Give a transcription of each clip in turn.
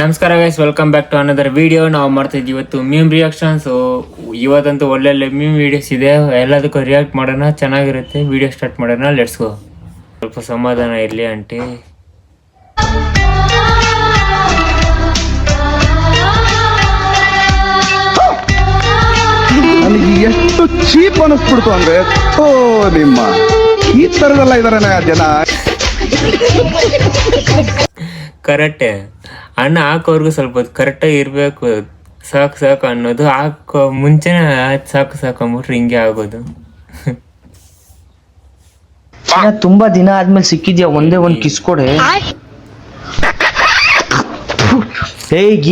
ನಮಸ್ಕಾರ guys, welcome back to another video. ನಾವು ಮಾಡ್ತಿದ್ವಿ ಇವತ್ತು ಮೀಮ್ ರಿಯಾಕ್ಷನ್. ಸೊ ಇವತ್ತಂತೂ ಒಳ್ಳೊಳ್ಳೆ ಮೀಮ್ ವಿಡಿಯೋಸ್ ಇದೆ, ಎಲ್ಲದಕ್ಕೂ ರಿಯಾಕ್ಟ್ ಮಾಡೋಣ, ಚೆನ್ನಾಗಿರುತ್ತೆ. ವಿಡಿಯೋ ಸ್ಟಾರ್ಟ್ ಮಾಡೋಣ, ಲೆಟ್ಸ್ ಗೋ. ಸ್ವಲ್ಪ ಸಮಾಧಾನ ಇರಲಿ ಆಂಟಿ. ನನಗೆ ಎಷ್ಟು ಚೀಪ್ ಅನಿಸ್ಬಿಡ್ತು ಅಂದ್ರೆ, ನಿಮ್ಮ ಈ ತರದೆಲ್ಲ ಇದಾರೆ ಜನ. ಕರೆಕ್ಟೇ ಅಣ್ಣ, ಹಾಕೋರ್ಗು ಸ್ವಲ್ಪ ಕರೆಕ್ಟಾಗಿ ಇರಬೇಕು. ಸಾಕು ಅನ್ನೋದು ಹಾಕೋ ಮುಂಚೆನೆ ಸಾಕು ಅಂದ್ಬಿಟ್ರೆ ಹಿಂಗೆ ಆಗೋದು. ತುಂಬಾ ದಿನ ಆದ್ಮೇಲೆ ಸಿಕ್ಕಿದ್ಯಾ, ಒಂದೇ ಒಂದ್ ಕಿಸ್ ಕೊಡೆ.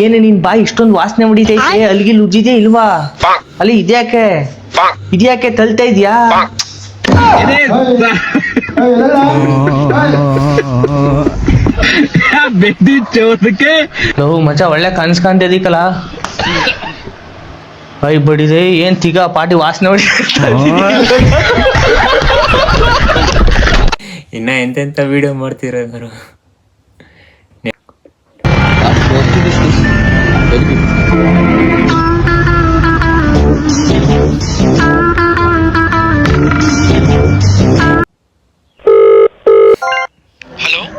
ಏನೇ ನಿನ್ ಬಾಯಿ ಇಷ್ಟೊಂದು ವಾಸನೆ ಹೊಡಿತೈತೆ, ಅಲ್ಲಿಗೆ ಉಜ್ಜಿದ್ಯಾ ಇಲ್ವಾ? ಅಲ್ಲಿ ಇದ್ಯಾಕೆ ತಲ್ತಾ ಇದ್ಯಾ? ಮಚ್ಚ ಒಳ್ಳೆ ಕನ್ಸ್ ಕಾಣ್ತಿದಿಕ್ಕಲ್ಲ. ಐ ಬಡಿದೆ ಏನ್ ತಿಗ ಪಾಟಿ ವಾಸನೆ ಹೊಡಿ. ಇನ್ನ ಎಂತೆಂತ ವಿಡಿಯೋ ಮಾಡ್ತಿರೋರು.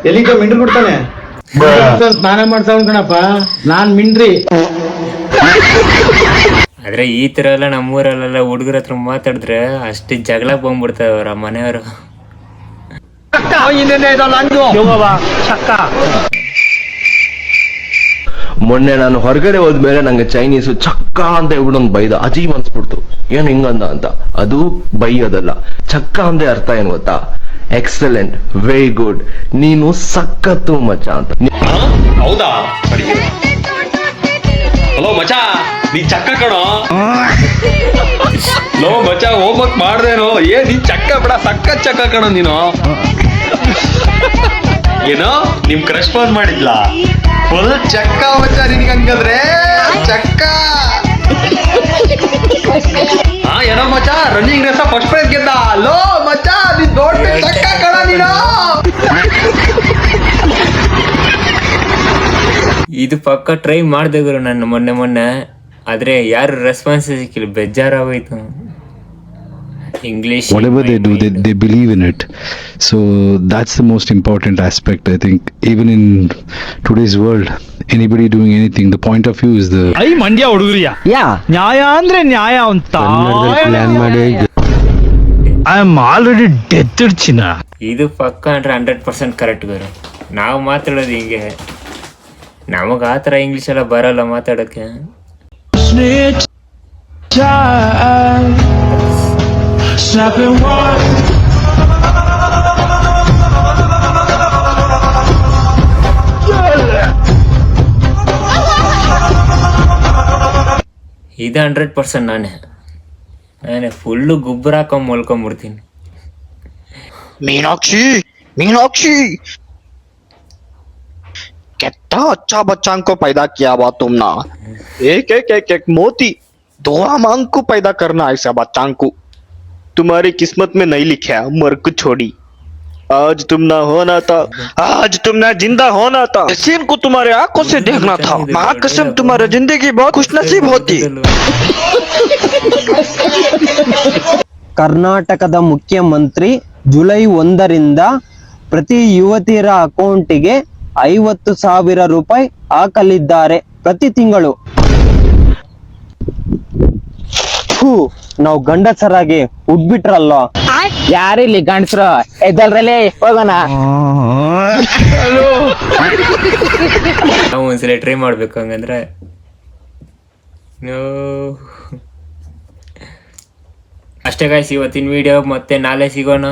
ಎಲ್ಲಿಗ ಮಿಂಡ್ರಿ ಕೊಡ್ತಾನೆ, ಸ್ನಾನ ಮಾಡ್ತಾವ್ ಕಣಪ್ಪ. ನಾನ್ ಮಿಂಡ್ರಿ. ಆದ್ರೆ ಈ ತರ ಎಲ್ಲ ನಮ್ಮೂರಲ್ಲೆಲ್ಲ ಹುಡುಗರ ಹತ್ರ ಮಾತಾಡಿದ್ರೆ ಅಷ್ಟೇ ಜಗಳ ಬಂದ್ಬಿಡ್ತಾವ ಅವ್ರ ಮನೆಯವರು. ಮೊನ್ನೆ ನಾನು ಹೊರಗಡೆ ಹೋದ್ಮೇಲೆ ನಂಗೆ ಚೈನೀಸು ಚಕ್ಕ ಅಂತ ಹೇಳ್ಬಿಟ್ಟು ಒಂದು ಬೈದ, ಅಜೀಬ್ ಅನ್ಸ್ಬಿಡ್ತು. ಏನ್ ಹಿಂಗಂದ ಅಂತ. ಅದು ಬೈಯೋದಲ್ಲ, ಚಕ್ಕ ಅಂದ್ರೆ ಅರ್ಥ ಏನ್ ಗೊತ್ತಾ? ಎಕ್ಸಲೆಂಟ್, ವೆರಿ ಗುಡ್, ನೀನು ಸಖತ್ತು ಮಚ್ಚ ಅಂತ. ಹೌದಾ? ಹಲೋ ಮಚಾ, ನೀ ಚಕ್ಕ ಕಣೋ. ಲೋ ಮಚಾ, ಹೋಮ್ವರ್ಕ್ ಮಾಡ್ದೇನೋ? ನೀ ಚಕ್ಕ ಬಿಡ, ಸಕ್ಕ ಚಕ್ಕ ಕಣೋ ನೀನು. ಏನೋ ನಿಮ್ ಕ್ರಶ್ ಫೋನ್ ಮಾಡಿದ್ಲಾ? ಫುಲ್ ಚಕ್ಕ ಮಚ್ಚ ನಿನ್ಗೆ ಹಂಗಂದ್ರೆ ಚಕ್ಕ. ಏನೋ ಮಚ್ಚ, ರನ್ನಿಂಗ್ ರೇಸ ಫಸ್ಟ್ ಪ್ರೈಸ್ ಗೆದ್ದ. ಲೋ ಮಚ್ಚ, ನೀನ್ ದೊಡ್ಡ ಚಕ್ಕ ಕಣ ನೀನು. ಇದು ಪಕ್ಕ ಟ್ರೈ ಮಾಡ್ದೆ ಗುರು ನಾನು ಮೊನ್ನೆ, ಆದ್ರೆ ಯಾರು ರೆಸ್ಪಾನ್ಸ್ ಸಿಕ್ಕಿಲ್ಲ, ಬೇಜಾರಾಗೋಯ್ತು. English, whatever they do, they believe in it. So that's the most important aspect, I think. Even in today's world, anybody doing anything, the point of view is the Mandya ಹುಡುಗರಿಯ ನ್ಯಾಯ ಅಂದ್ರೆ ನ್ಯಾಯ ಅಂತ ಪ್ಲಾನ್ ಮಾಡಿ. I am already death ಚಿನ್ನ. ಇದು ಪಕ್ಕ ಅಂದ್ರೆ 100% correct ಗುರು. ನಾವು ಮಾತಾಡೋದು ಹಿಂಗೆ, ನಮಗ ಆತರ ಇಂಗ್ಲಿಷ್ ಎಲ್ಲ ಬರಲ್ಲ ಮಾತಾಡಕ್ಕೆ. ಇದು 100% ನಾನೇ ಫುಲ್ಲು ಗುಬ್ಬರ ಹಾಕೊಂಡ್ ಮಲ್ಕೊಂಡ್ಬಿಡ್ತೀನಿ. मीनाक्षी कितना अच्छा बच्चा को पैदा किया हुआ तुमने. एक मोती दुआ मांग को पैदा करना ऐसा बच्चा को तुम्हारी किस्मत में नहीं लिखा. मर्क छोड़ी. आज तुम ना होना था, आज तुम ना जिंदा होना था. सीन को तुम्हारे आंखों से देखना था. माँ कसम तुम्हारी जिंदगी बहुत खुशनसीब होती. ಕರ್ನಾಟಕದ ಮುಖ್ಯಮಂತ್ರಿ ಜುಲೈ 1ರಿಂದ ಪ್ರತಿ ಯುವತಿಯರ ಅಕೌಂಟಿಗೆ 50,000 ರೂಪಾಯಿ ಹಾಕಲಿದ್ದಾರೆ ಪ್ರತಿ ತಿಂಗಳು. ನಾವು ಗಂಡಸರಾಗಿ ಉಡ್ಬಿಟ್ರಲ್ಲ. ಯಾರಿಲ್ಲಿ ಗಂಡಸರು? ಎದ್ದಲ್ರಲ್ಲಿ ಹೋಗೋಣ. ನಾವು ಒಂದ್ಸಲ ಟ್ರೈ ಮಾಡ್ಬೇಕು ಹಂಗಂದ್ರೆ. ಅಷ್ಟೇ ಗಾಯ್ಸ್ ಇವತ್ತಿನ ವಿಡಿಯೋ. ಮತ್ತೆ ನಾಳೆ ಸಿಗೋಣ.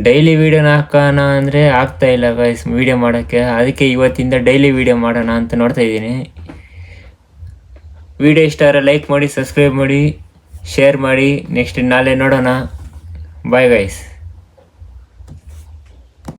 ಡೈಲಿ ವಿಡಿಯೋನ ಹಾಕೋಣ ಅಂದರೆ ಆಗ್ತಾ ಇಲ್ಲ ಗಾಯ್ಸ್ ವಿಡಿಯೋ ಮಾಡೋಕ್ಕೆ. ಅದಕ್ಕೆ ಇವತ್ತಿಂದ ಡೈಲಿ ವಿಡಿಯೋ ಮಾಡೋಣ ಅಂತ ನೋಡ್ತಾ ಇದ್ದೀನಿ. ವಿಡಿಯೋ ಇಷ್ಟ ಆದರೆ ಲೈಕ್ ಮಾಡಿ, ಸಬ್ಸ್ಕ್ರೈಬ್ ಮಾಡಿ, ಶೇರ್ ಮಾಡಿ. ನೆಕ್ಸ್ಟ್ ನಾಳೆ ನೋಡೋಣ. Bye guys.